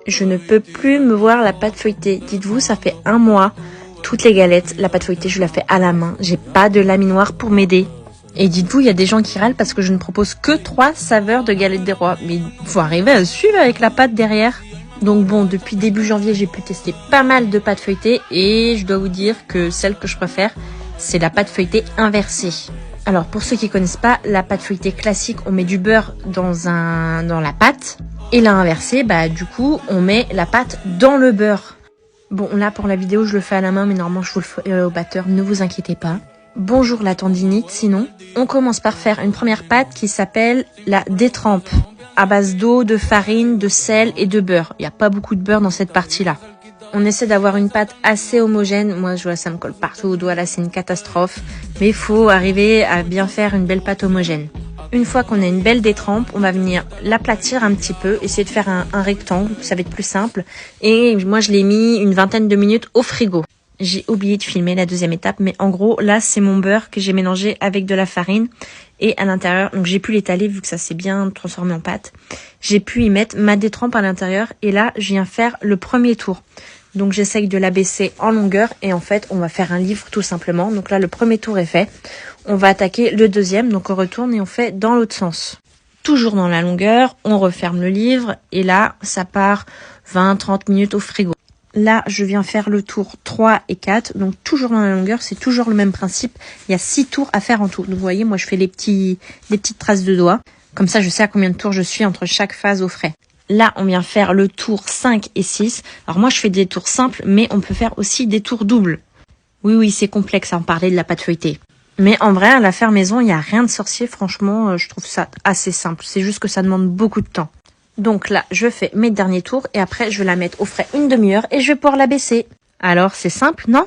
Je ne peux plus me voir la pâte feuilletée. Dites-vous, ça fait 1 mois. Toutes les galettes, la pâte feuilletée, je la fais à la main. J'ai pas de laminoir pour m'aider. Et dites-vous, il y a des gens qui râlent parce que je ne propose que 3 saveurs de galettes des rois. Mais il faut arriver à suivre avec la pâte derrière. Donc bon, depuis début janvier, j'ai pu tester pas mal de pâtes feuilletées. Et je dois vous dire que celle que je préfère, c'est la pâte feuilletée inversée. Alors pour ceux qui connaissent pas, la pâte feuilletée classique, on met du beurre dans la pâte. Et la inversée, du coup, on met la pâte dans le beurre. Bon, là pour la vidéo, je le fais à la main, mais normalement je vous le fais au batteur, ne vous inquiétez pas. Bonjour la tendinite, sinon. On commence par faire une première pâte qui s'appelle la détrempe, à base d'eau, de farine, de sel et de beurre. Il n'y a pas beaucoup de beurre dans cette partie-là. On essaie d'avoir une pâte assez homogène. Moi, je vois, ça me colle partout au doigt, là, c'est une catastrophe. Mais il faut arriver à bien faire une belle pâte homogène. Une fois qu'on a une belle détrempe, on va venir l'aplatir un petit peu, essayer de faire un rectangle, ça va être plus simple. Et moi, je l'ai mis une vingtaine de minutes au frigo. J'ai oublié de filmer la deuxième étape, mais en gros, là, c'est mon beurre que j'ai mélangé avec de la farine. Et à l'intérieur, donc j'ai pu l'étaler vu que ça s'est bien transformé en pâte. J'ai pu y mettre ma détrempe à l'intérieur. Et là, je viens faire le premier tour. Donc j'essaye de l'abaisser en longueur et en fait on va faire un livre tout simplement. Donc là le premier tour est fait. On va attaquer le deuxième, donc on retourne et on fait dans l'autre sens. Toujours dans la longueur, on referme le livre et là ça part 20-30 minutes au frigo. Là je viens faire le tour 3 et 4, donc toujours dans la longueur, c'est toujours le même principe. Il y a 6 tours à faire en tout. Donc vous voyez, moi je fais les petites traces de doigts. Comme ça je sais à combien de tours je suis entre chaque phase au frais. Là, on vient faire le tour 5 et 6. Alors moi, je fais des tours simples, mais on peut faire aussi des tours doubles. Oui, c'est complexe à en parler de la pâte feuilletée. Mais en vrai, à la faire maison, il n'y a rien de sorcier. Franchement, je trouve ça assez simple. C'est juste que ça demande beaucoup de temps. Donc là, je fais mes derniers tours et après, je vais la mettre au frais une demi-heure et je vais pouvoir la baisser. Alors, c'est simple, non ?